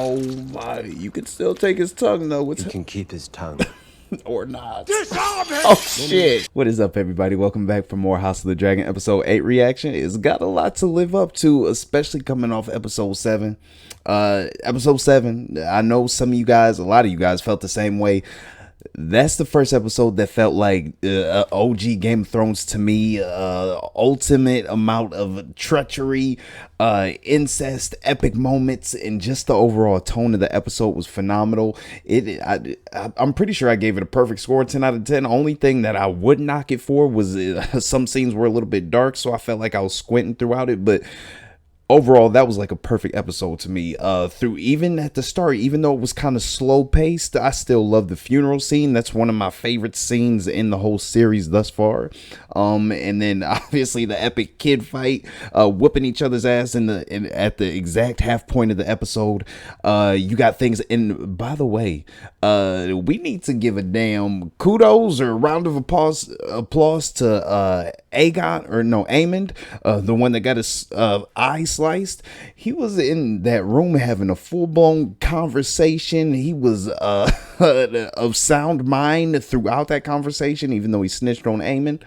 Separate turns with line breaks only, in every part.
Oh my! You can still take his tongue though.
He can keep his tongue.
Or not. Oh shit. What is up, everybody? Welcome back for more House of the Dragon episode 8 reaction. It's got a lot to live up to, especially coming off episode 7. Episode 7, I know some of you guys, a lot of you guys felt the same way. That's the first episode that felt like OG Game of Thrones to me. Ultimate amount of treachery, incest, epic moments, and just the overall tone of the episode was phenomenal. I'm pretty sure I gave it a perfect score, 10 out of 10. Only thing that I would knock it for was some scenes were a little bit dark, so I felt like I was squinting throughout it, but overall, that was like a perfect episode to me. Through even at the start, even though it was kind of slow paced, I still love the funeral scene. That's one of my favorite scenes in the whole series thus far. And then obviously the epic kid fight, whooping each other's ass at the exact half point of the episode. You got things. And by the way, we need to give a damn kudos or round of applause to Aemond, the one that got his eye sliced. He was in that room having a full-blown conversation. He was of sound mind throughout that conversation, even though he snitched on Aemond.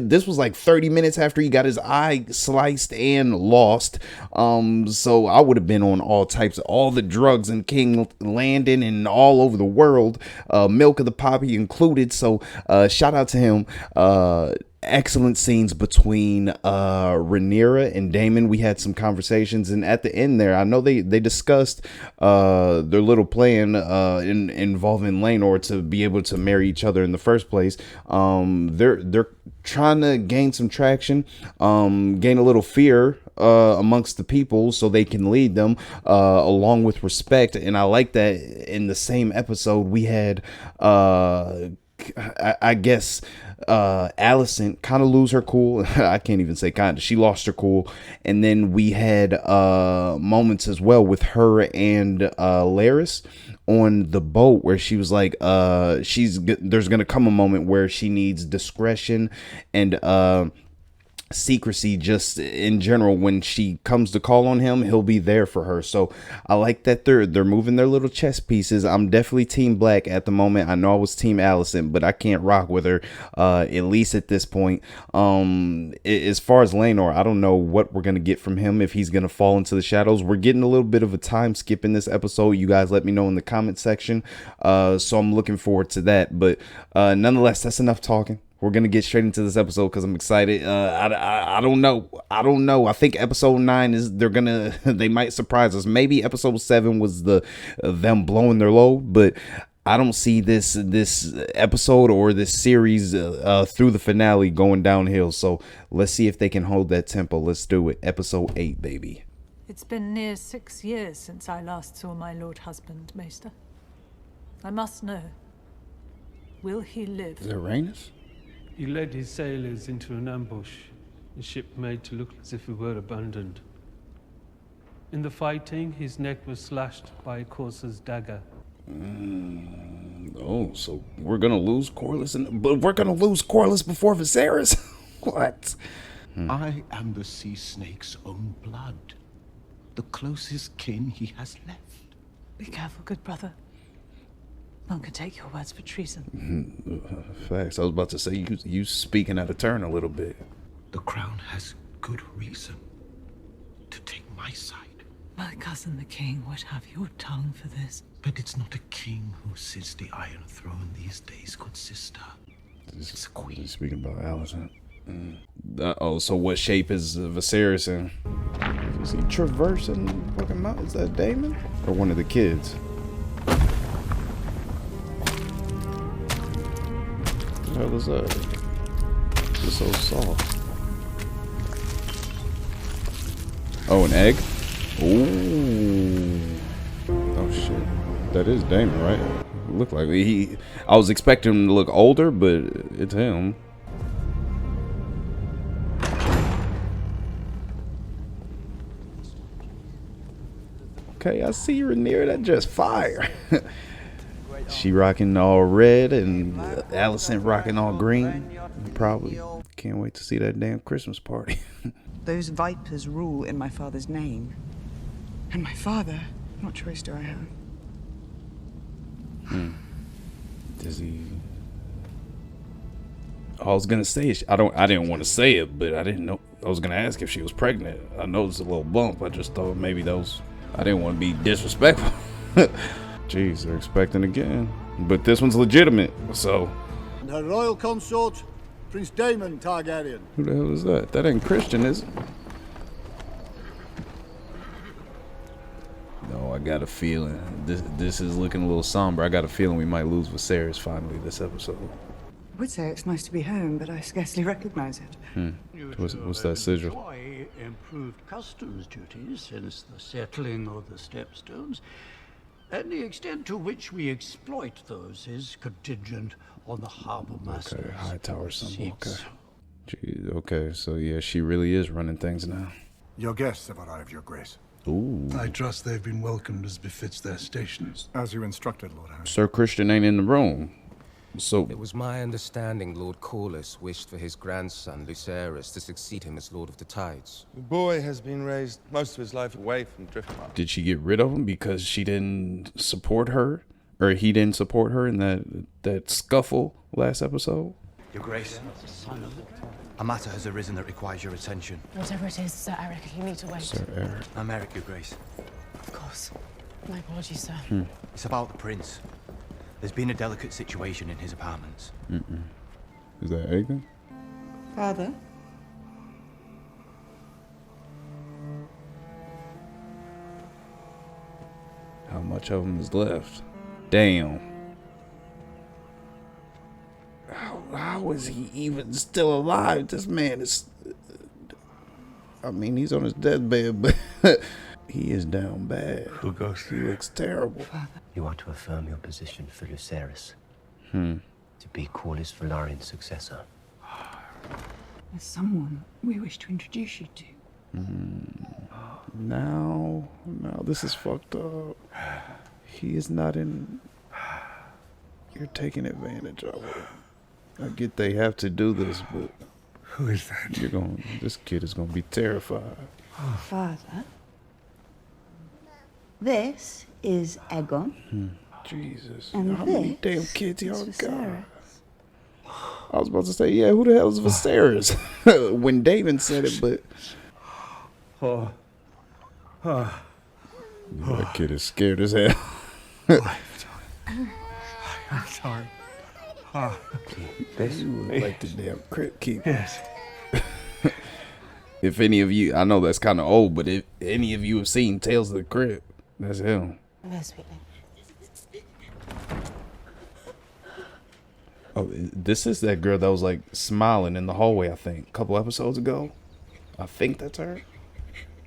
This was like 30 minutes after he got his eye sliced and lost. So I would have been on all the drugs in King Landing and all over the world, Milk of the Poppy included. So shout out to him. Excellent scenes between Rhaenyra and Daemon. We had some conversations, and at the end there, I know they discussed their little plan involving Laenor to be able to marry each other in the first place. They're trying to gain some traction, gain a little fear amongst the people so they can lead them along with respect. And I like that in the same episode we had I guess Alicent kind of lose her cool. I can't even say kind of. She lost her cool. And then we had moments as well with her and Larys on the boat where she was like, there's gonna come a moment where she needs discretion and secrecy just in general. When she comes to call on him, he'll be there for her. So I like that they're moving their little chess pieces. I'm definitely team Black at the moment. I know I was team Alicent, but I can't rock with her at least at this point. As far as Laenor, I don't know what we're gonna get from him, if he's gonna fall into the shadows. We're getting a little bit of a time skip in this episode. You guys let me know in the comment section, so I'm looking forward to that. But nonetheless, that's enough talking. We're going to get straight into this episode because I'm excited. I don't know. I think episode 9 is, they might surprise us. Maybe episode 7 was them blowing their load, but I don't see this episode or this series through the finale going downhill. So let's see if they can hold that tempo. Let's do it. Episode 8, baby.
It's been near 6 years since I last saw my lord husband, Maester. I must know. Will he live?
Is it Rhaenys?
He led his sailors into an ambush, the ship made to look as if it were abandoned. In the fighting, his neck was slashed by a courser's dagger.
Oh, so we're gonna lose Corlys, but we're gonna lose Corlys before Viserys? What?
I am the sea snake's own blood, the closest kin he has left.
Be careful, good brother. None can take your words for treason.
Facts. I was about to say, you speaking out of turn a little bit.
The crown has good reason to take my side.
My cousin the king would have your tongue for this.
But it's not a king who sits the Iron Throne these days, good sister. It's a queen.
Speaking about Alicent. So what shape is Viserys in? Is he traversing the fucking mountain? Is that Daemon? Or one of the kids? What the hell is that? It's so soft. Oh, an egg? Ooh. Oh shit. That is Daemon, right? Look like I was expecting him to look older, but it's him. Okay, I see Rhaenyra. That just fire. She rocking all red and Alicent rocking all green. Probably can't wait to see that damn Christmas party.
Those vipers rule in my father's name.
And my father, what choice do I have?
Does he? I was gonna say I didn't want to say it, but I didn't know. I was gonna ask if she was pregnant. I noticed a little bump. I just thought maybe those. I didn't want to be disrespectful. Jeez, they're expecting again, but this one's legitimate. So.
And her royal consort, Prince Daemon Targaryen.
Who the hell is that? That ain't Christian, is it? No, I got a feeling this is looking a little somber. I got a feeling we might lose Viserys finally this episode.
I would say it's nice to be home, but I scarcely recognize it.
What's that sigil?
Enjoy improved customs duties since the settling of the stepstones, and the extent to which we exploit those is contingent on the harbor master's
Okay, high tower symbol. Okay.
receipts.
Jeez, okay, so yeah, she really is running things now.
Your guests have arrived, Your Grace.
Ooh.
I trust they've been welcomed as befits their stations.
As you instructed, Lord Harry.
Sir Christian ain't in the room. So
It was my understanding Lord Corlys wished for his grandson, Lucerys, to succeed him as Lord of the Tides.
The boy has been raised most of his life away from Driftmark.
did she get rid of him because she didn't support her? Or he didn't support her in that scuffle last episode?
Your Grace, a matter has arisen that requires your attention.
Whatever it is, Sir Eric, you need to wait.
Sir Eric.
I'm Eric, Your Grace.
Of course. My apologies, sir.
It's about the prince. There's been a delicate situation in his apartments.
Is that Aegon?
Father?
How much of him is left? Damn. How is he even still alive? This man is... I mean, he's on his deathbed, but he is down bad.
Who goes
He looks terrible.
You are to affirm your position for Lucerys. To be Corlys Velarion's successor.
There's someone we wish to introduce you to.
Now this is fucked up. He is not in... You're taking advantage of it. I get they have to do this, but...
Who is that?
This kid is gonna be terrified.
Father, this is Aegon.
Jesus.
And
How many
this
damn kids y'all
is
got?
Viserys.
I was about to say, yeah, who the hell is Viserys? When Daemon said it, but... That kid is scared as hell.
I'm sorry.
You look like the damn crypt keeper.
Yes.
If any of you, I know that's kind of old, but if any of you have seen Tales of the Crypt, that's him.
There, sweetling.
Oh, this is that girl that was like smiling in the hallway, I think, a couple episodes ago. I think that's her.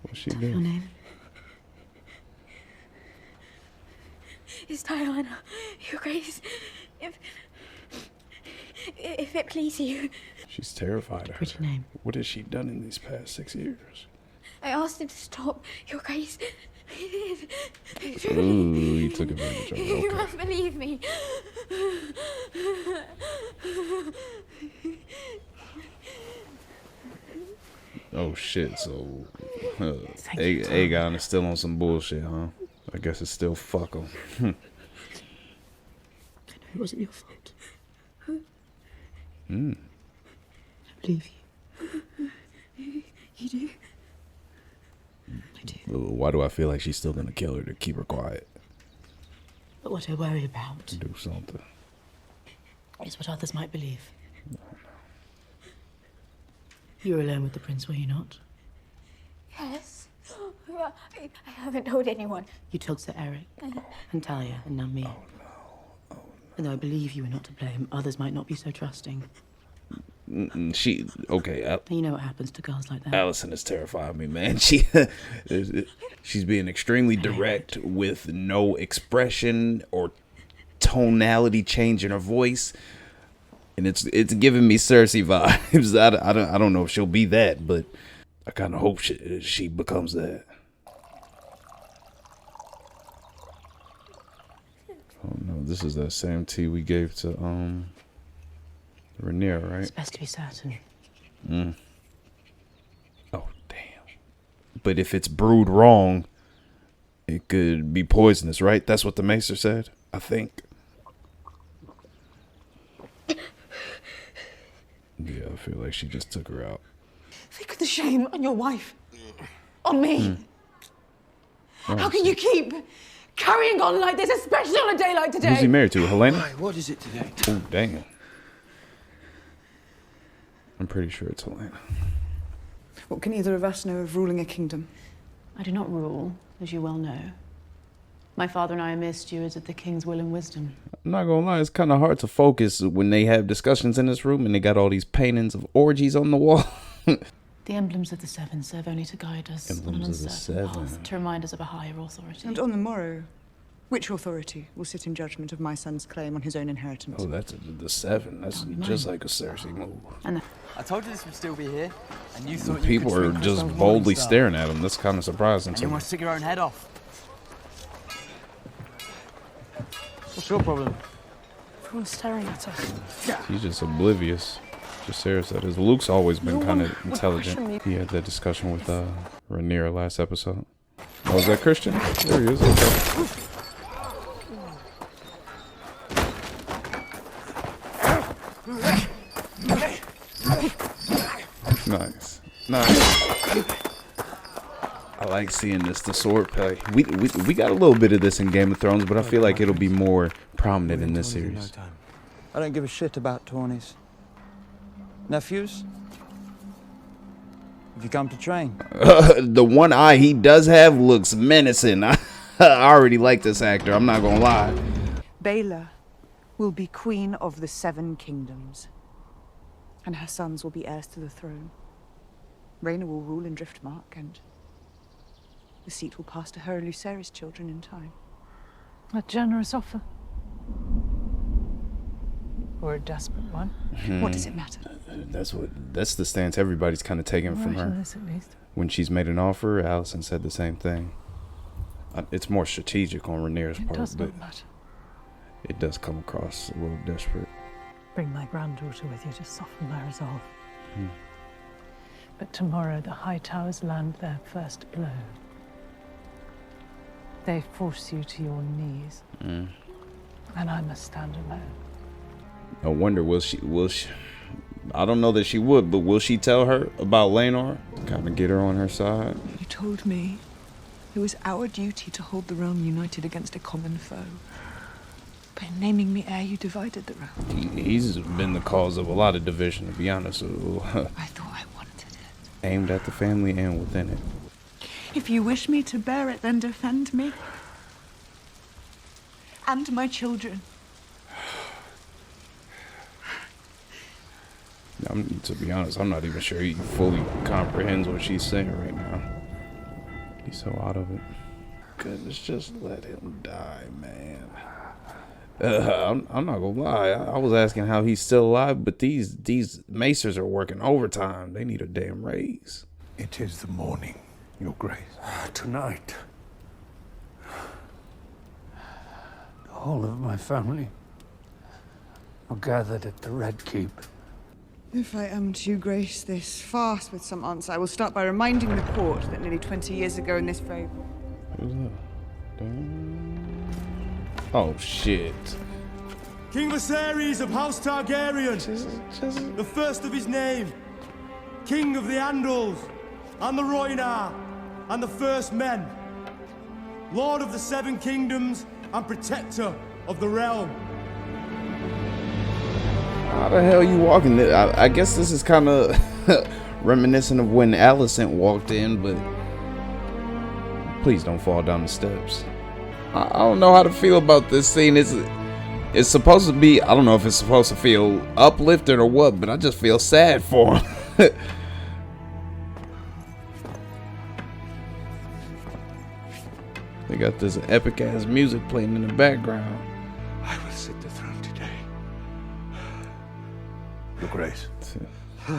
What's she
Your
doing?
name?
It's Diana, Your Grace. If it please you.
She's terrified of her.
Pretty name.
What has she done in these past 6 years?
I asked him to stop, Your Grace. He did.
Ooh, he took advantage of it.
You
Okay.
must believe me.
Oh shit, so Aegon is still on some bullshit, huh? I guess it's still fuck him.
I know it wasn't your fault. I believe you.
You do?
I do.
Why do I feel like she's still gonna kill her to keep her quiet?
But what I worry about
Do something.
is what others might believe. You were alone with the prince, were you not?
Yes. I haven't told anyone.
You told Sir Eric, and Talia, and now me. Oh no. And though I believe you were not to blame, others might not be so trusting.
She okay.
And you know what happens to girls like that.
Allison is terrifying me, man. She's being extremely direct with no expression or tonality change in her voice, and it's giving me Cersei vibes. I don't know if she'll be that, but I kind of hope she becomes that. Oh no, this is that same tea we gave to Rhaenyra, right?
It's best to be certain.
Oh damn! But if it's brewed wrong, could be poisonous, right? That's what the maester said, I think. Yeah, I feel like she just took her out.
Think of the shame on your wife. On me. How can you keep carrying on like this, especially on a day like today?
Who's he married to? Helena?
What is it today?
Oh, dang. I'm pretty sure it's Helena.
What can either of us know of ruling a kingdom?
I do not rule, as you well know. My father and I are mere stewards of the king's will and wisdom.
I'm not gonna lie, it's kind of hard to focus when they have discussions in this room and they got all these paintings of orgies on the wall.
The emblems of the seven serve only to guide us on an uncertain path, to remind us of a higher authority.
And on the morrow, which authority will sit in judgment of my son's claim on his own inheritance?
Oh, that's the seven. That's just like a Cersei move.
And
I told you this would still be here, and you thought
People are just boldly staring at him. That's kind of surprising to
you
me.
want to stick your own head off. What's your problem?
everyone's staring at us.
He's just oblivious. Just Sarah said his Luke's always been kind of intelligent. He had that discussion with Rhaenyra last episode. Oh, is that Christian? There he is. Okay. Nice. Nice. I like seeing this, the sword play. We got a little bit of this in Game of Thrones, but I feel like it'll be more prominent in this series.
I don't give a shit about Tawnies. Nephews? Have you come to train?
The one eye he does have looks menacing. I already like this actor, I'm not gonna lie.
Baela will be queen of the Seven Kingdoms, and her sons will be heirs to the throne. Rhaena will rule in Driftmark, and the seat will pass to her and Lucerys' children in time.
A generous offer. Or a desperate one.
What does it matter?
That's the stance everybody's kind of taking from her.
This, at least.
When she's made an offer, Allison said the same thing. It's more strategic on Rhaenyra's part,
Does
but
not matter.
it does come across a little desperate.
Bring my granddaughter with you to soften my resolve. But tomorrow the High Towers land their first blow. They force you to your knees. And I must stand alone.
No wonder will she I don't know that she would, but will she tell her about Laenor? Kind of get her on her side.
You told me it was our duty to hold the realm united against a common foe. But in naming me heir, you divided the realm.
He's been the cause of a lot of division, to be honest.
I thought I wanted it.
Aimed at the family and within it.
If you wish me to bear it, then defend me. And my children.
To be honest, I'm not even sure he fully comprehends what she's saying right now. He's so out of it. Goodness, just let him die, man. I'm not gonna lie. I was asking how he's still alive, but these macers are working overtime. They need a damn raise.
It is the morning, Your Grace.
Tonight, the whole of my family are gathered at the Red Keep.
If I am to grace this fast with some answer, I will start by reminding the court that nearly 20 years ago in this very...
Who's that? Oh, shit.
King Viserys of House Targaryen, the first of his name, King of the Andals, and the Rhoynar, and the First Men, Lord of the Seven Kingdoms, and Protector of the Realm.
How the hell you walking there? I guess this is kind of reminiscent of when Alicent walked in, but please don't fall down the steps. I don't know how to feel about this scene. It's supposed to be, I don't know if it's supposed to feel uplifted or what, but I just feel sad for him. They got this epic ass music playing in the background.
I will sit the throne today. Your Grace.
Don't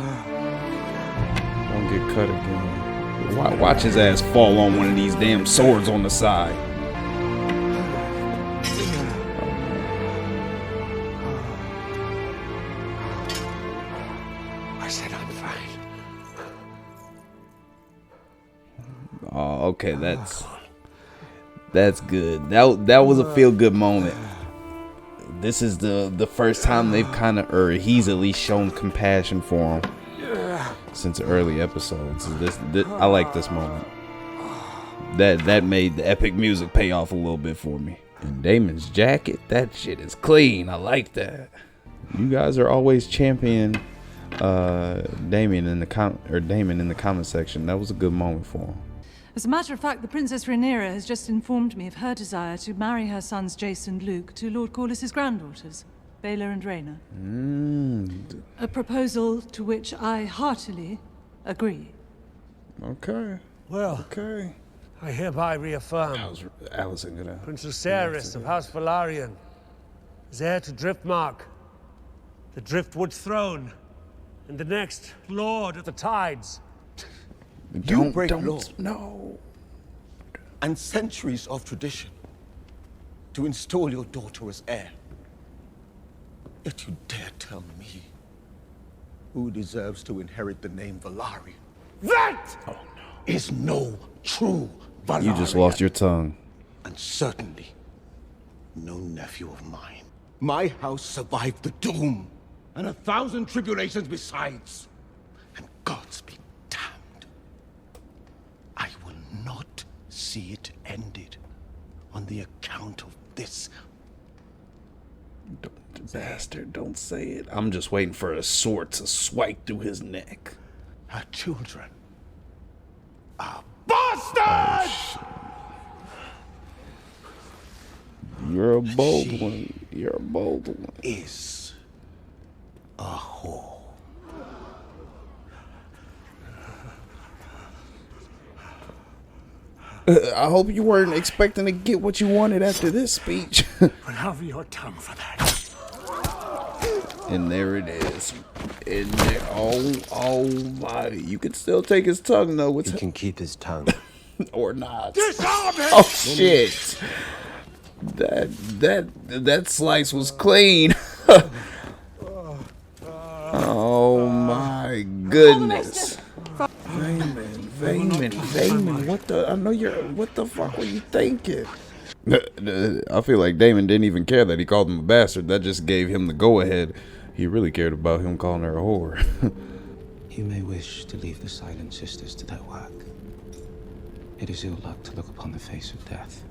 get cut again. Watch his ass fall on one of these damn swords on the side.
I said I'm fine.
Oh, okay, That's good. That was a feel good moment. This is the first time they've kind of, or he's at least shown compassion for him since early episodes. This I like this moment. That made the epic music pay off a little bit for me. And Daemon's jacket, that shit is clean. I like that. You guys are always championing Daemon in the comment section. That was a good moment for him.
As a matter of fact, the Princess Rhaenyra has just informed me of her desire to marry her sons Jace and Luke to Lord Corlys's granddaughters, Baela and Rhaena. A proposal to which I heartily agree.
Okay.
Well,
okay.
I hereby reaffirm
Allison gonna
Princess Aerys of House Velaryon is heir to Driftmark, the Driftwood throne, and the next Lord of the Tides.
You break law.
No.
And centuries of tradition to install your daughter as heir. Yet you dare tell me who deserves to inherit the name Velaryon. That is no true Velaryon.
You just lost your tongue.
And certainly no nephew of mine. My house survived the doom and 1,000 tribulations besides. And God's be damned. I will not see it ended on the account of this.
Bastard, don't say it. I'm just waiting for a sword to swipe through his neck.
Her children are bastards!
You're a bold one. You're a bold one.
Is a whore.
I hope you weren't expecting to get what you wanted after this speech.
But have your tongue for that.
And there it is. And there, oh my! You can still take his tongue though.
He can keep his tongue,
or not.
Disarm him!
Oh shit! That slice was clean. Oh my goodness! Daemon, what the? I know you're. What the fuck were you thinking? I feel like Daemon didn't even care that he called him a bastard. That just gave him the go-ahead. He really cared about him calling her a whore.
You may wish to leave the Silent Sisters to their work. It is ill luck to look upon the face of death.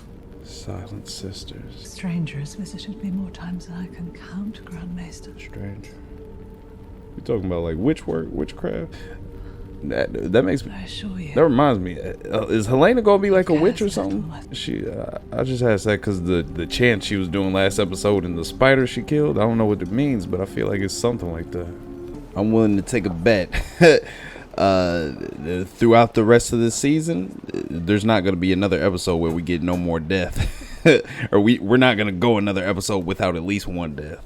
Silent Sisters.
Stranger has visited me more times than I can count, Grand Maester.
Stranger. You talking about like witchcraft? That makes me.
I assure you.
That reminds me. Is Helena gonna be like a witch or something? She. I just asked that because the chant she was doing last episode and the spider she killed. I don't know what it means, but I feel like it's something like that. I'm willing to take a bet. Throughout the rest of this season, there's not gonna be another episode where we get no more death, or we're not gonna go another episode without at least one death.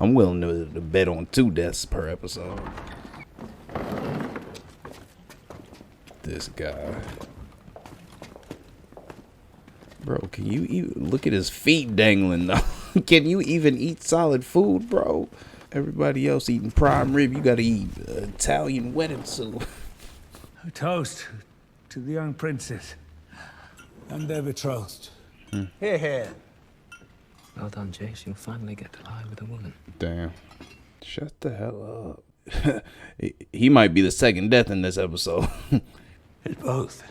I'm willing to bet on 2 deaths per episode. This guy, bro, can you even look at his feet dangling though? Can you even eat solid food, bro? Everybody else eating prime rib, you gotta eat Italian wedding soup.
A toast to the young princes and their betrothed. Here, here.
Well done, Jace. You'll finally get to lie with a woman.
Damn. Shut the hell up. He might be the second death in this episode.
It both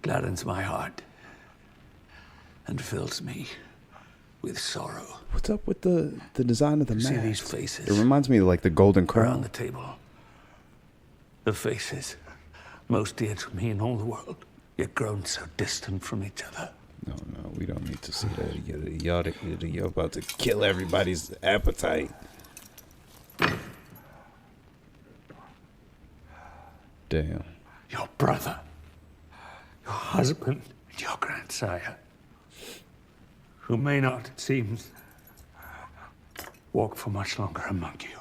gladdens my heart and fills me with sorrow.
What's up with the design of the mask?
See these faces?
It reminds me of like the Golden Crown.
Around the table. The faces most dear to me in all the world, yet grown so distant from each other.
No, we don't need to see that. Y'all about to kill everybody's appetite. Damn.
Your brother, your husband, and your grandsire, who may not, it seems, walk for much longer among you.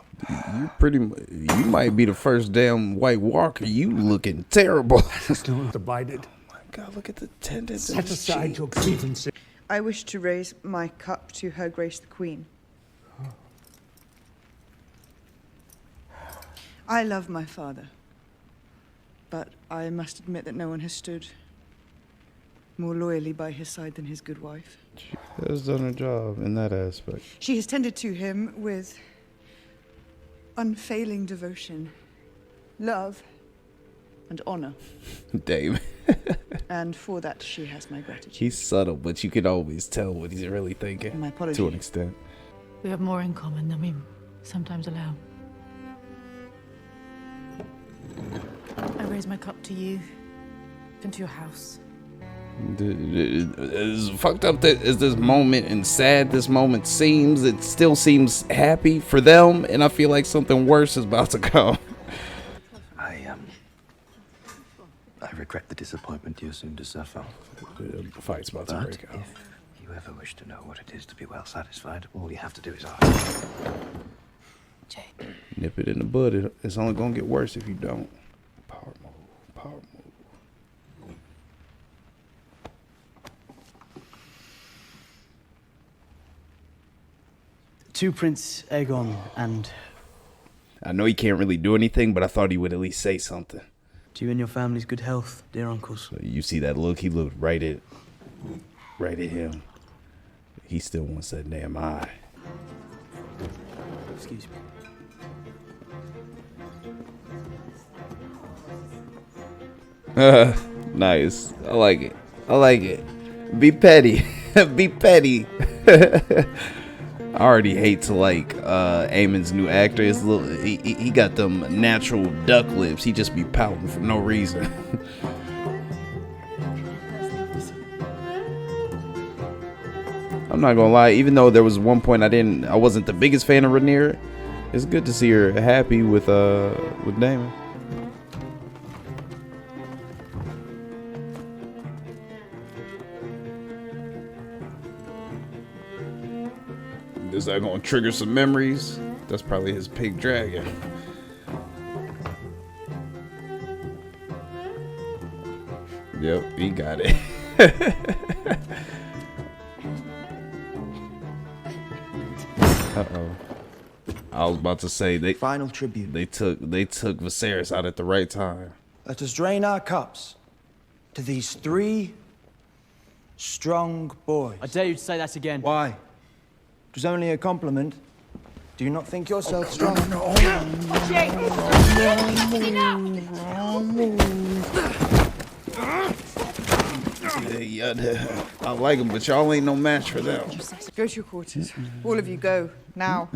You might be the first damn White Walker. You looking terrible.
Still divided.
Oh my God, look at the tendons.
Set aside your grievances.
I wish to raise my cup to Her Grace the Queen. I love my father, but I must admit that no one has stood more loyally by his side than his good wife.
She has done her job in that aspect.
She has tended to him with unfailing devotion, love, and honor.
Damn.
And for that, she has my gratitude.
He's subtle, but you can always tell what he's really thinking.
My apologies.
To an extent.
We have more in common than we sometimes allow. I raise my cup to you and to your house.
As fucked up that as this moment and sad this moment seems, it still seems happy for them, and I feel like something worse is about to come.
I regret the disappointment you're soon to suffer.
The fight's about to break out.
If you ever wish to know what it is to be well satisfied, all you have to do is ask.
Jay.
Nip it in the bud. It's only gonna get worse if you don't. Power move. Power move.
To Prince Aegon and...
I know he can't really do anything, but I thought he would at least say something.
To you and your family's good health, dear uncles.
You see that look? He looked right at him. He still wants that damn eye.
Excuse me.
Nice. I like it. I like it. Be petty. Be petty. I already hate to like Eamon's new actor. His little, he got them natural duck lips. He just be pouting for no reason. I'm not gonna lie, even though there was one point I wasn't the biggest fan of Rhaenyra, it's good to see her happy with Daemon. Is that gonna trigger some memories? That's probably his pig dragon. Yep, he got it. Uh-oh. I was about to say
final tribute.
They took Viserys out at the right time.
Let us drain our cups to these 3 strong boys.
I dare you to say that again.
Why? It was only a compliment. Do you not think yourself strong?
Yeah, I like them, but y'all ain't no match for them.
Go to your quarters. All of you go, now.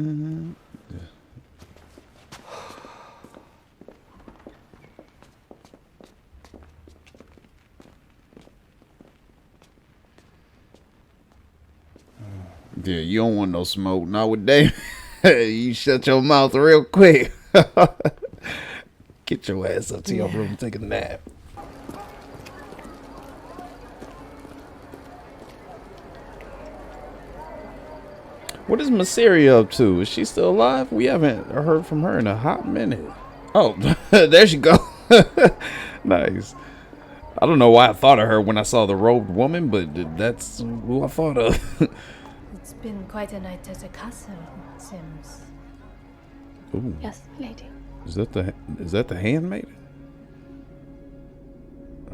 Yeah, you don't want no smoke. Not with Daemon. You shut your mouth real quick. Get your ass up to your room and take a nap. What is Mysaria up to? Is she still alive? We haven't heard from her in a hot minute. Oh, there she go. Nice. I don't know why I thought of her when I saw the robed woman, but that's who I thought of.
It's been quite a night at the castle, Sims.
Ooh.
Yes, lady.
Is that the handmaiden?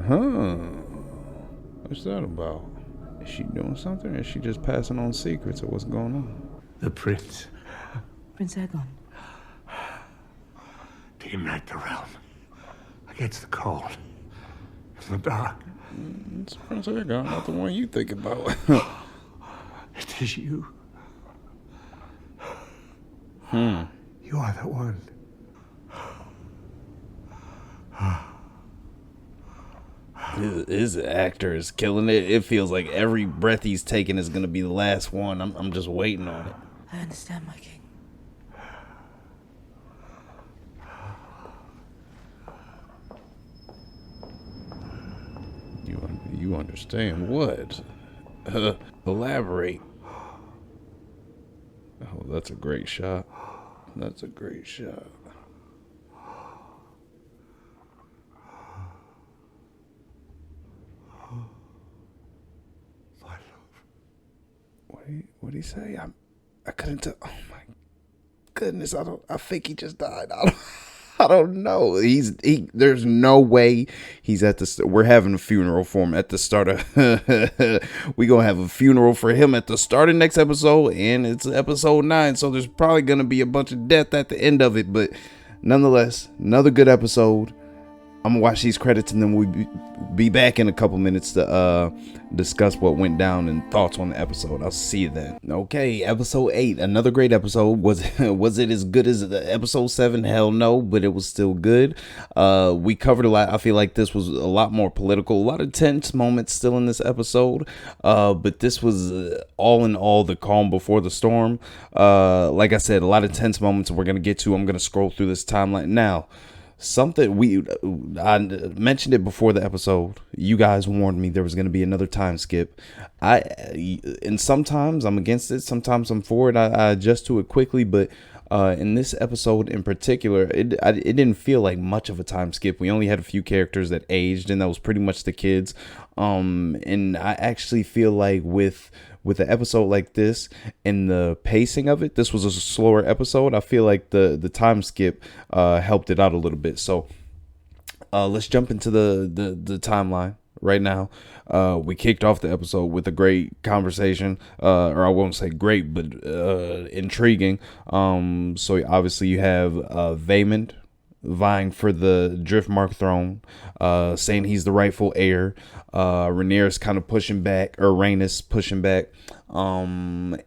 Huh. What's that about? Is she doing something, or is she just passing on secrets of what's going on?
The prince.
Prince Aegon.
To unite the realm against the cold and the dark.
It's Prince Aegon, not the one you think about.
It is you.
You
are the one.
His actor is killing it. It feels like every breath he's taking is gonna be the last one. I'm just waiting on it.
I understand, my king.
You understand what? Elaborate. Oh, that's a great shot. That's a great shot. What'd he say? I couldn't tell. Oh my goodness! I think he just died. I don't know. There's no way he's at the. We're having a funeral for him at the start of. We gonna have a funeral for him at the start of next episode, and it's episode 9, so there's probably gonna be a bunch of death at the end of it. But nonetheless, another good episode. I'm gonna watch these credits and then we'll be back in a couple minutes to discuss what went down and thoughts on the episode. I'll see you then. Okay, episode 8, another great episode. Was it as good as episode 7? Hell no, but it was still good. We covered a lot. I feel like this was a lot more political, a lot of tense moments still in this episode, but this was all in all the calm before the storm. Like I said, a lot of tense moments we're gonna get to. I'm gonna scroll through this timeline now. Something I mentioned it before the episode. You guys warned me there was going to be another time skip. And sometimes I'm against it, sometimes I'm for it. I adjust to it quickly, but in this episode in particular, it didn't feel like much of a time skip. We only had a few characters that aged, and that was pretty much the kids. And I actually feel like with an episode like this and the pacing of it, this was a slower episode. I feel like the time skip helped it out a little bit. So let's jump into the timeline right now. We kicked off the episode with a great conversation, or I won't say great, but intriguing. So obviously you have Vaymond vying for the Driftmark throne, saying he's the rightful heir. Rhaenyra's kind of pushing back, or Rhaenys pushing back. And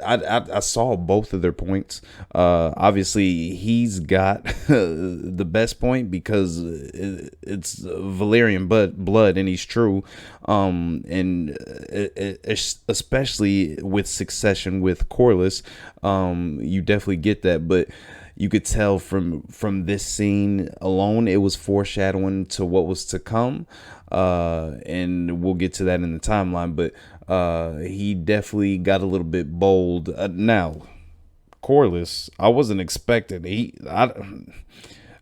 I saw both of their points. Obviously he's got the best point because it's Valyrian blood and he's true. And especially with succession with Corlys, you definitely get that, but you could tell from this scene alone, it was foreshadowing to what was to come. And we'll get to that in the timeline, but he definitely got a little bit bold. Now, Corlys, I wasn't expecting.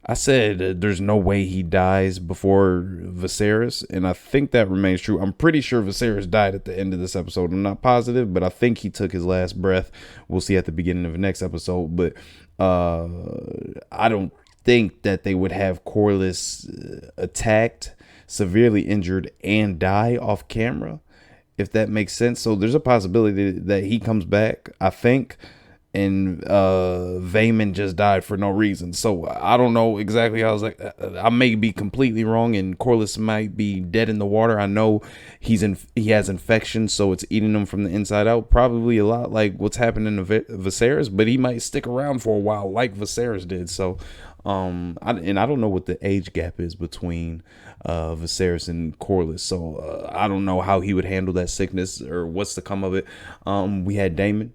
I said there's no way he dies before Viserys, and I think that remains true. I'm pretty sure Viserys died at the end of this episode. I'm not positive, but I think he took his last breath. We'll see at the beginning of the next episode, but I don't think that they would have Corlys attacked, severely injured, and die off camera, if that makes sense. So there's a possibility that he comes back, I think, and Vaymond just died for no reason. So I don't know exactly how. I may be completely wrong, and Corlys might be dead in the water. I know he has infection, so it's eating him from the inside out. Probably a lot like what's happening to Viserys, but he might stick around for a while, like Viserys did. So, I don't know what the age gap is between Viserys and Corlys, so I don't know how he would handle that sickness or what's to come of it. We had Daemon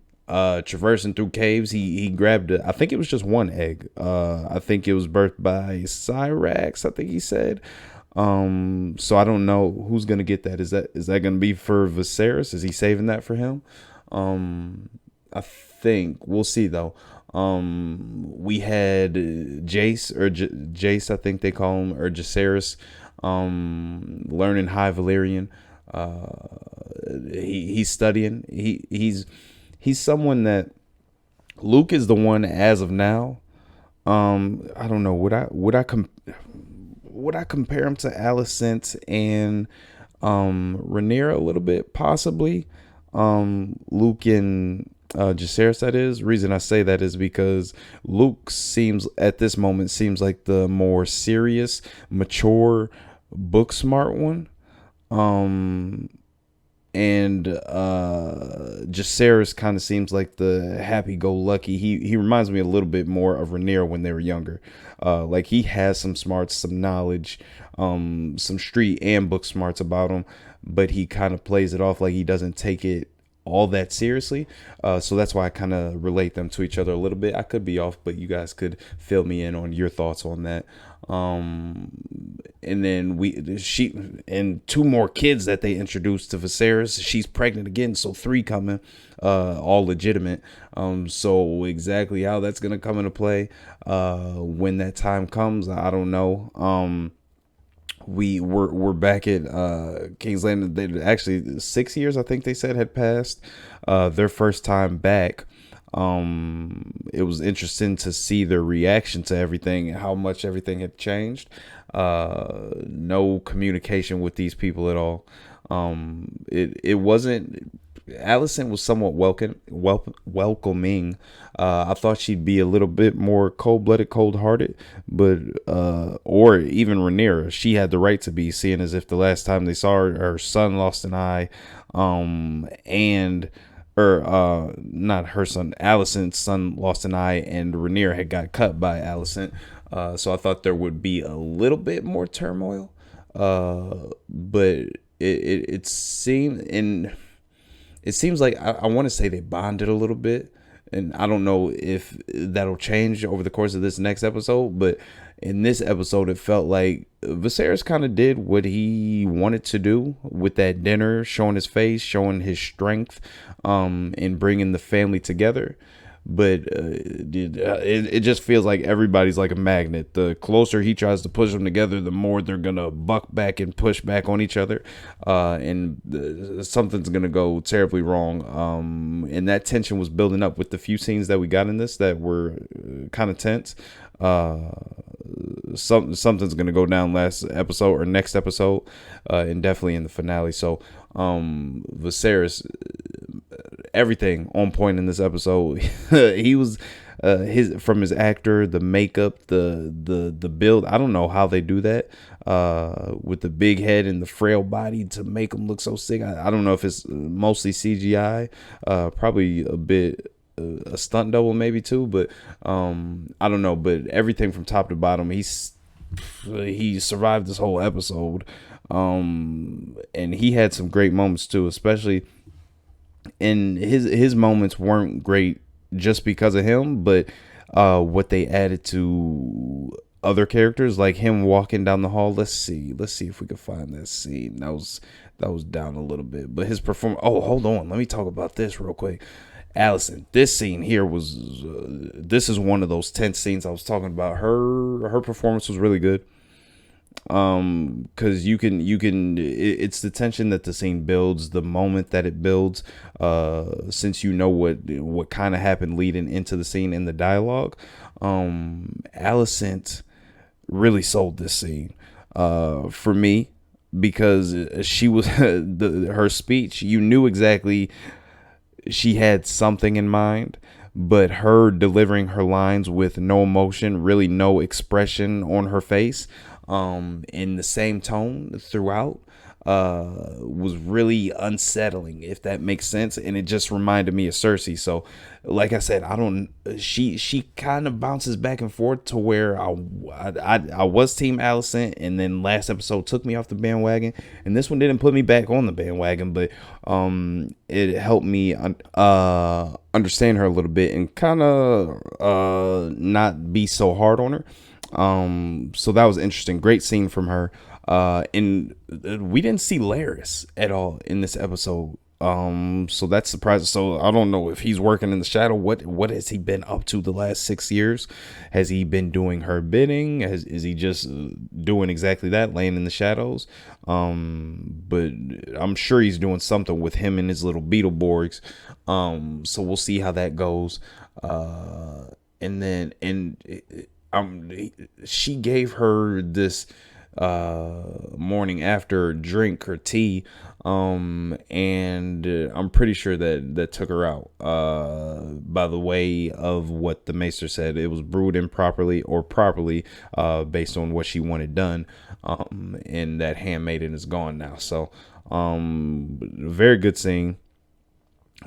traversing through caves. He grabbed I think it was just one egg. I think it was birthed by Syrax, I think he said. So I don't know who's gonna get that. Is that gonna be for Viserys? Is he saving that for him? I think we'll see though. We had Jace, or Jace, I think they call him, or Jacaerys, learning High Valyrian. He's studying. He's someone that Luke is the one as of now. I don't know. Would I compare him to Alicent and Rhaenyra a little bit, possibly? Luke and Jacaerys, that is. Reason I say that is because Luke seems at this moment like the more serious, mature, book smart one. And Jacaerys kind of seems like the happy-go-lucky. He reminds me a little bit more of Rhaenyra when they were younger. Like he has some smarts, some knowledge, some street and book smarts about him, but he kind of plays it off like he doesn't take it all that seriously. So that's why I kind of relate them to each other a little bit. I could be off, but you guys could fill me in on your thoughts on that. And then she and 2 more kids that they introduced to Viserys. She's pregnant again, so 3 coming, all legitimate. So exactly how that's gonna come into play when that time comes, I don't know. We're back at King's Landing. They actually 6 years, I think they said, had passed their first time back. It was interesting to see their reaction to everything and how much everything had changed. No communication with these people at all. It wasn't. Alicent was somewhat welcoming. I thought she'd be a little bit more cold-blooded, cold-hearted, but or even Rhaenyra, she had the right to be, seeing as if the last time they saw her son lost an eye, not her son, Alicent's son lost an eye, and Rhaenyra had got cut by Alicent. So I thought there would be a little bit more turmoil, but it seems like I want to say they bonded a little bit, and I don't know if that'll change over the course of this next episode, but in this episode it felt like Viserys kind of did what he wanted to do with that dinner, showing his face, showing his strength, and bringing the family together. But it just feels like everybody's like a magnet. The closer he tries to push them together, the more they're gonna buck back and push back on each other, and something's gonna go terribly wrong. And that tension was building up with the few scenes that we got in this that were kind of tense. Something's gonna go down last episode or next episode, and definitely in the finale. So Viserys, everything on point in this episode. He was from his actor, the makeup, the build. I don't know how they do that with the big head and the frail body to make him look so sick. I don't know if it's mostly CGI, probably a bit a stunt double maybe too, but I don't know. But everything from top to bottom, he survived this whole episode, and he had some great moments too, especially. And his moments weren't great just because of him, but what they added to other characters, like him walking down the hall. Let's see if we can find that scene. That was down a little bit, but his performance. Oh, hold on, let me talk about this real quick. Alicent, this scene here was this is one of those tense scenes I was talking about. Her performance was really good. Because it's the tension that the scene builds, the moment that it builds, since you know what kind of happened leading into the scene in the dialogue. Alicent really sold this scene for me, because she was her speech, you knew exactly she had something in mind, but her delivering her lines with no emotion, really no expression on her face, in the same tone throughout, was really unsettling, if that makes sense. And it just reminded me of Cersei. So like I said, she kind of bounces back and forth to where I was team Alicent, and then last episode took me off the bandwagon, and this one didn't put me back on the bandwagon, but it helped me understand her a little bit and kind of not be so hard on her. So that was interesting. Great scene from her. And we didn't see Larys at all in this episode. So that's surprising. So I don't know if he's working in the shadow. What has he been up to the last 6 years? Has he been doing her bidding? Is he just doing exactly that, laying in the shadows? But I'm sure he's doing something with him and his little Beetleborgs. So we'll see how that goes. She gave her this morning after drink or tea, and I'm pretty sure that took her out, by the way of what the maester said. It was brewed improperly or properly, based on what she wanted done, and that handmaiden is gone now. So very good scene,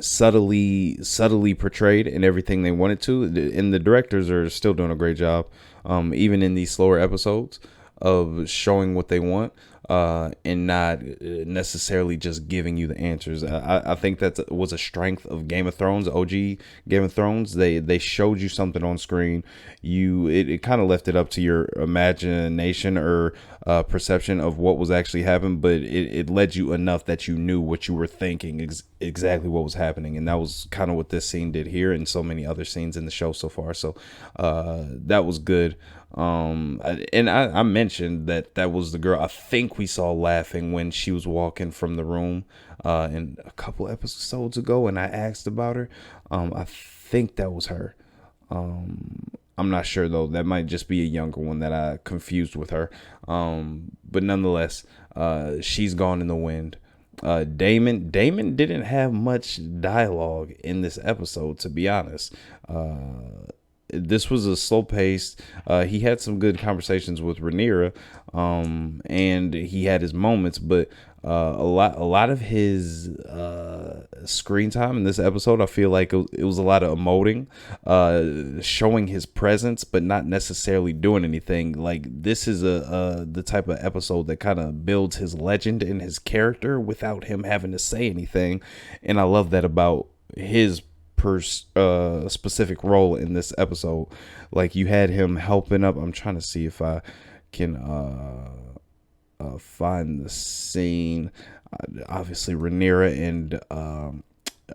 subtly portrayed in everything they wanted to, and the directors are still doing a great job, even in these slower episodes, of showing what they want, and not necessarily just giving you the answers. I think that was a strength of Game of Thrones, OG Game of Thrones. They showed you something on screen. It kind of left it up to your imagination or perception of what was actually happening, but it led you enough that you knew what you were thinking, exactly what was happening. And that was kind of what this scene did here, and so many other scenes in the show so far. So that was good. I mentioned that was the girl I think we saw laughing when she was walking from the room in a couple episodes ago, and I asked about her. I think that was her. I'm not sure though. That might just be a younger one that I confused with her. But nonetheless, she's gone in the wind. Damon didn't have much dialogue in this episode, to be honest. This was a slow paced. He had some good conversations with Rhaenyra, and he had his moments, but a lot of his screen time in this episode, I feel like it was a lot of emoting, showing his presence, but not necessarily doing anything. Like, this is the type of episode that kind of builds his legend and his character without him having to say anything, and I love that about his specific role in this episode. Like, you had him helping up. I'm trying to see if I can find the scene. Obviously Rhaenyra and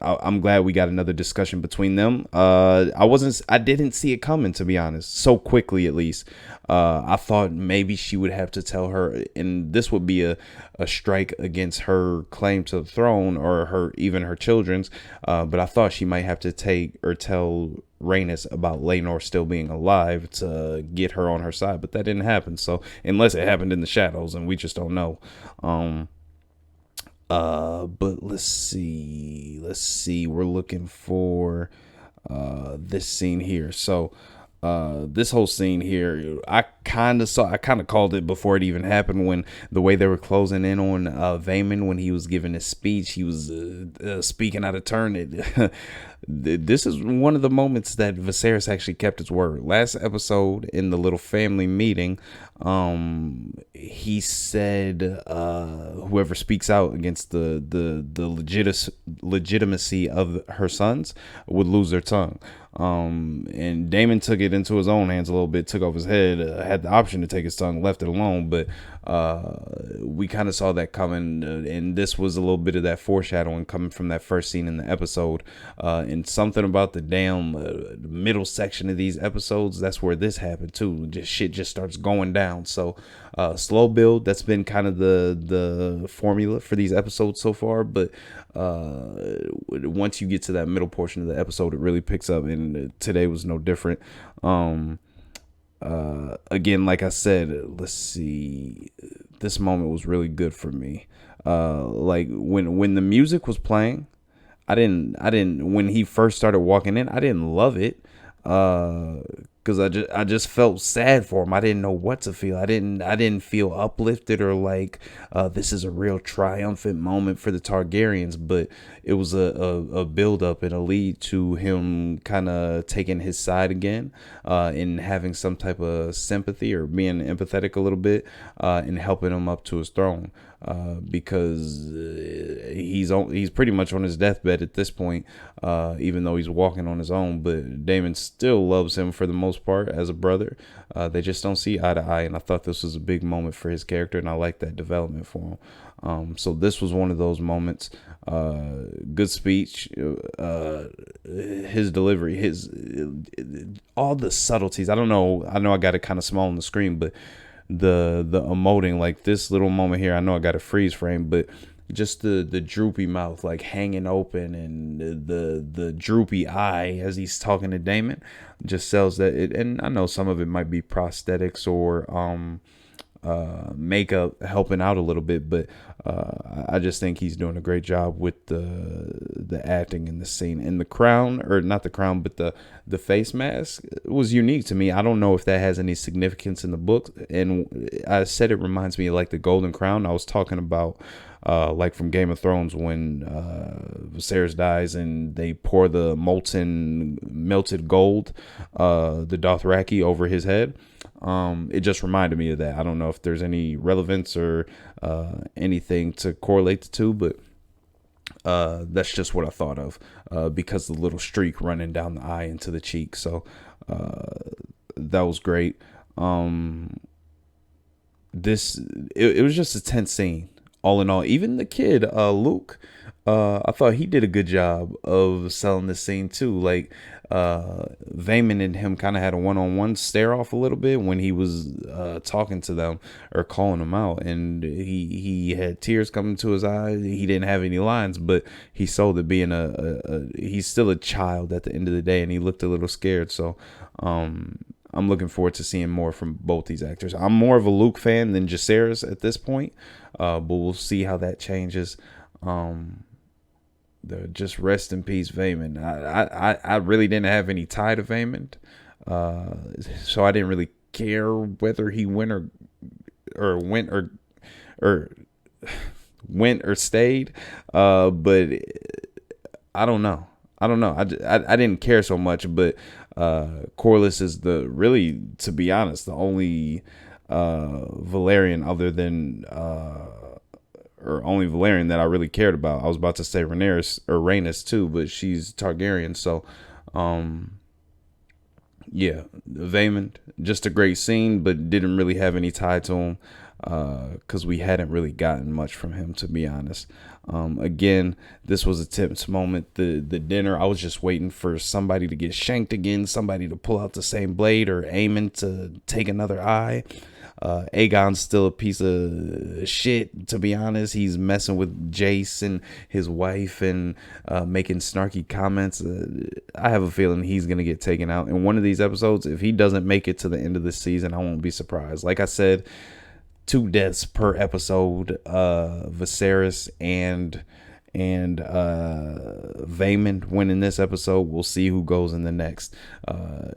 I'm glad we got another discussion between them. I didn't see it coming, to be honest, so quickly at least. I thought maybe she would have to tell her, and this would be a strike against her claim to the throne, or even her children's. But I thought she might have to tell Rhaenys about Laenor still being alive to get her on her side, but that didn't happen. So unless it happened in the shadows, and we just don't know. But let's see. We're looking for this scene here. So this whole scene here, I kind of called it before it even happened, when the way they were closing in on Vaemon when he was giving his speech. He was speaking out of turn. This is one of the moments that Viserys actually kept his word. Last episode, in the little family meeting, he said whoever speaks out against the legitimacy of her sons would lose their tongue. And Daemon took it into his own hands a little bit, took off his head, had the option to take his tongue, left it alone, but we kind of saw that coming, and this was a little bit of that foreshadowing coming from that first scene in the episode. And something about the damn middle section of these episodes, that's where this happened too. Shit just starts going down. So slow build, that's been kind of the formula for these episodes so far, but once you get to that middle portion of the episode, it really picks up, and today was no different. Again, like I said, let's see, this moment was really good for me. Like when the music was playing, I didn't when he first started walking in, I didn't love it, because I just felt sad for him. I didn't know what to feel. I didn't feel uplifted or like this is a real triumphant moment for the Targaryens, but it was a build up and a lead to him kind of taking his side again, and having some type of sympathy or being empathetic a little bit, and helping him up to his throne. Because he's pretty much on his deathbed at this point, even though he's walking on his own, but Daemon still loves him for the most part as a brother. They just don't see eye to eye, and I thought this was a big moment for his character, and I like that development for him. So this was one of those moments. Good speech, his delivery, all the subtleties. I know I got it kind of small on the screen, but the emoting, like this little moment here, I know I got a freeze frame, but just the droopy mouth like hanging open, and the droopy eye as he's talking to Daemon just sells that. And I know some of it might be prosthetics or makeup helping out a little bit, but I just think he's doing a great job with the acting in the scene. And the crown, or not the crown, but the face mask was unique to me. I don't know if that has any significance in the book, and I said it reminds me of like the golden crown I was talking about, like from Game of Thrones, when Viserys dies and they pour the melted gold, the Dothraki, over his head. It just reminded me of that. I don't know if there's any relevance or anything to correlate the two, but that's just what I thought of, because the little streak running down the eye into the cheek. So that was great. It was just a tense scene all in all, even the kid, Luke, I thought he did a good job of selling the scene too. Like, Vayman and him kind of had a one-on-one stare off a little bit when he was talking to them or calling them out, and he had tears coming to his eyes. He didn't have any lines, but he sold it being he's still a child at the end of the day, and he looked a little scared. So I'm looking forward to seeing more from both these actors. I'm more of a Luke fan than Jacaerys at this point, but we'll see how that changes. Just rest in peace, Vayman. I really didn't have any tie to Vayman, so I didn't really care whether he went or stayed. But I don't know. I didn't care so much, but Corlys is to be honest, the only Valerian other than or only Valerian that I really cared about. I was about to say Rhaenys too, but she's Targaryen. So, yeah, Vayman, just a great scene, but didn't really have any tie to him because we hadn't really gotten much from him, to be honest. Again, this was a tense moment. The dinner, I was just waiting for somebody to get shanked again, somebody to pull out the same blade, or Aemon to take another eye. Aegon's still a piece of shit, to be honest. He's messing with Jace and his wife and making snarky comments. I have a feeling he's going to get taken out in one of these episodes. If he doesn't make it to the end of the season, I won't be surprised. Like I said, 2 deaths per episode, Viserys and Vayman win in this episode. We'll see who goes in the next.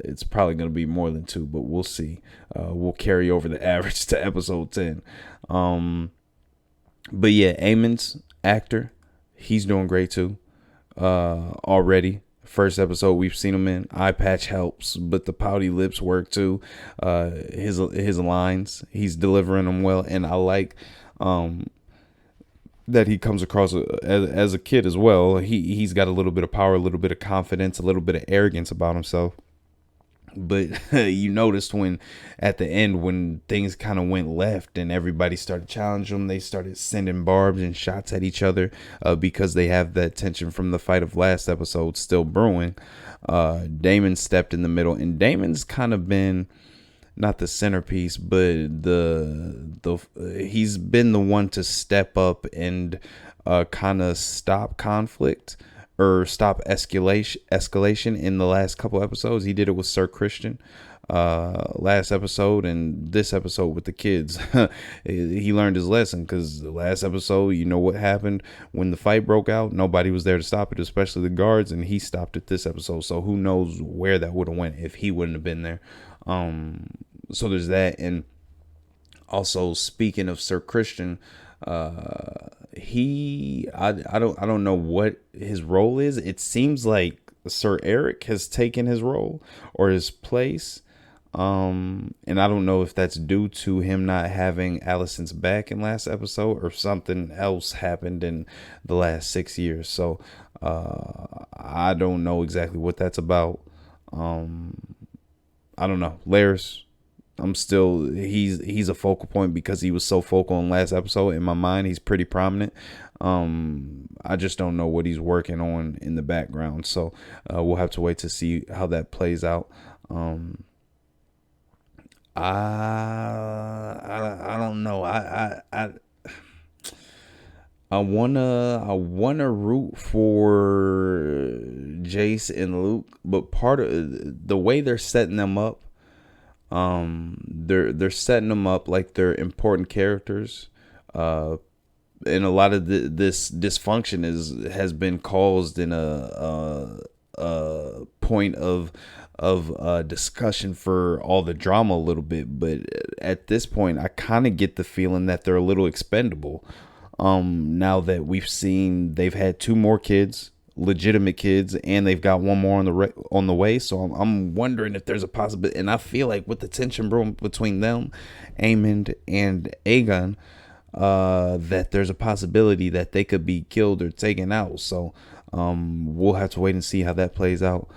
It's probably going to be more than 2, but we'll see. We'll carry over the average to episode 10. But yeah, Aemon's actor, he's doing great too. Already. First episode we've seen him in, eye patch helps, but the pouty lips work too. His lines, he's delivering them well, and I like that he comes across as a kid as well. He's got a little bit of power, a little bit of confidence, a little bit of arrogance about himself. But you noticed when at the end, when things kind of went left and everybody started challenging him, they started sending barbs and shots at each other because they have that tension from the fight of last episode still brewing. Daemon stepped in the middle, and Daemon's kind of been not the centerpiece, but he's been the one to step up and kind of stop conflict or stop escalation in the last couple episodes. He did it with Sir Christian last episode, and this episode with the kids. He learned his lesson, because the last episode, you know what happened when the fight broke out? Nobody was there to stop it, especially the guards, and he stopped it this episode. So who knows where that would have went if he wouldn't have been there. So there's that. And also, speaking of Sir Christian, I don't know what his role is. It seems like Sir Eric has taken his role or his place. And I don't know if that's due to him not having Alicent's back in last episode, or something else happened in the last 6 years. So I don't know exactly what that's about. I don't know. Lair's, he's a focal point because he was so focal in last episode. In my mind, he's pretty prominent. I just don't know what he's working on in the background. So we'll have to wait to see how that plays out. I don't know. I wanna root for Jace and Luke, but part of the way they're setting them up, they're setting them up like they're important characters, and a lot of this dysfunction has been caused in a point of discussion for all the drama a little bit. But at this point, I kind of get the feeling that they're a little expendable. Now that we've seen they've had 2 more kids, legitimate kids, and they've got 1 more on the way. So I'm wondering if there's a possibility, and I feel like with the tension brewing between them, Aemon and Aegon, that there's a possibility that they could be killed or taken out. So we'll have to wait and see how that plays out.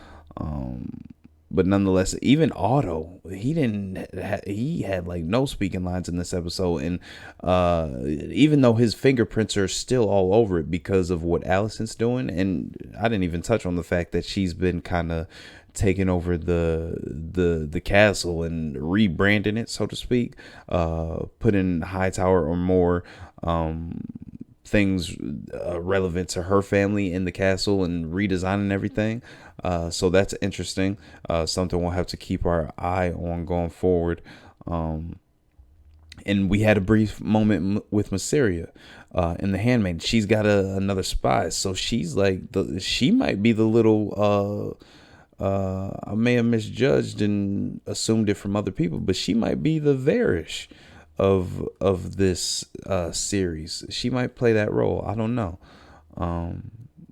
But nonetheless, even Otto, he had like no speaking lines in this episode. And even though his fingerprints are still all over it because of what Alicent's doing, and I didn't even touch on the fact that she's been kind of taking over the castle and rebranding it, so to speak, putting Hightower or more things relevant to her family in the castle and redesigning everything. So that's interesting. Something we'll have to keep our eye on going forward. And we had a brief moment with Mysaria in The Handmaid. She's got another spy, so she's like she might be the little. I may have misjudged and assumed it from other people, but she might be the Varys of this series. She might play that role. I don't know.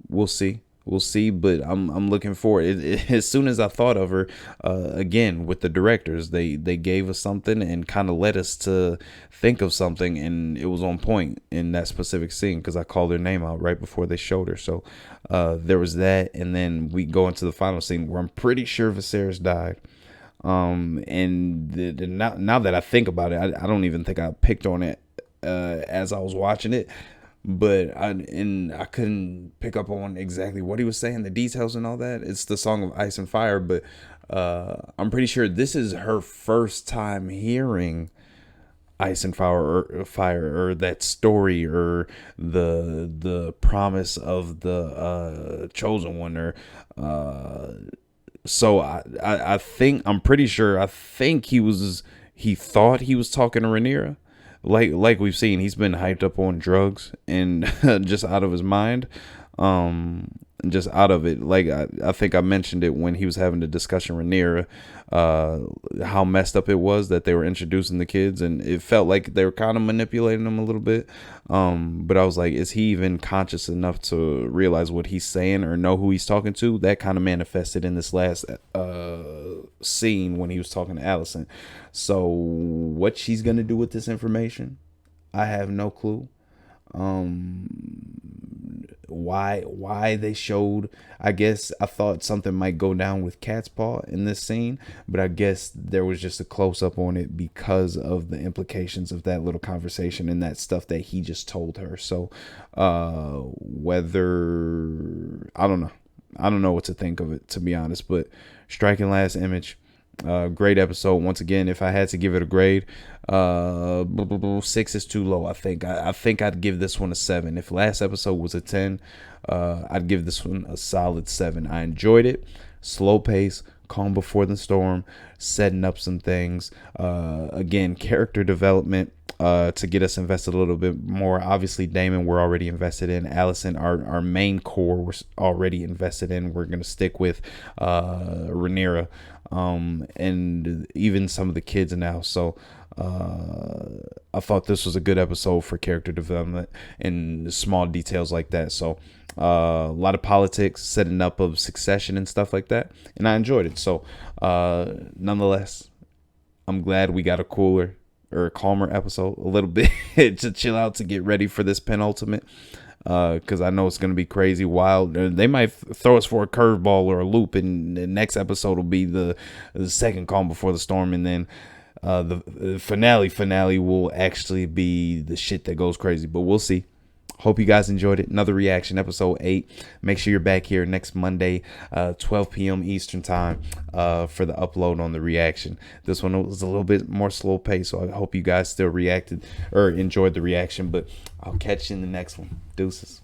We'll see. But I'm looking forward. As soon as I thought of her, again with the directors, they gave us something and kind of led us to think of something, and it was on point in that specific scene because I called her name out right before they showed her. So there was that, and then we go into the final scene where I'm pretty sure Viserys died. And now that I think about it, I don't even think I picked on it as I was watching it. But I couldn't pick up on exactly what he was saying, the details and all that. It's the Song of Ice and Fire, but I'm pretty sure this is her first time hearing Ice and Fire or that story or the promise of the chosen one. Or so I think I'm pretty sure. I think he thought he was talking to Rhaenyra. Like we've seen, he's been hyped up on drugs and just out of his mind, just out of it. Like I think I mentioned it when he was having the discussion with Rhaenyra, how messed up it was that they were introducing the kids, and it felt like they were kind of manipulating them a little bit. But I was like, is he even conscious enough to realize what he's saying or know who he's talking to? That kind of manifested in this last scene when he was talking to Alicent. So what she's gonna do with this information, I have no clue. Why they showed, I guess I thought something might go down with Cat's Paw in this scene, but I guess there was just a close up on it because of the implications of that little conversation and that stuff that he just told her. So whether I don't know what to think of it, to be honest. But striking last image. Great episode. Once again, if I had to give it a grade, 6 is too low. I think I'd give this one a 7. If last episode was a 10, I'd give this one a solid 7. I enjoyed it. Slow pace, calm before the storm, setting up some things. Again, character development to get us invested a little bit more. Obviously, Daemon we're already invested in. Alicent, our main core, we're already invested in. We're gonna stick with Rhaenyra. And even some of the kids now. So I thought this was a good episode for character development and small details like that. So a lot of politics, setting up of succession and stuff like that, and I enjoyed it. So nonetheless, I'm glad we got a cooler or a calmer episode a little bit to chill out, to get ready for this penultimate. Because I know it's going to be crazy, wild. They might throw us for a curveball or a loop, and the next episode will be the second calm before the storm, and then the finale will actually be the shit that goes crazy. But we'll see. Hope you guys enjoyed it. Another reaction, episode 8. Make sure you're back here next Monday, 12 p.m. Eastern time, for the upload on the reaction. This one was a little bit more slow pace, so I hope you guys still reacted or enjoyed the reaction. But I'll catch you in the next one. Deuces.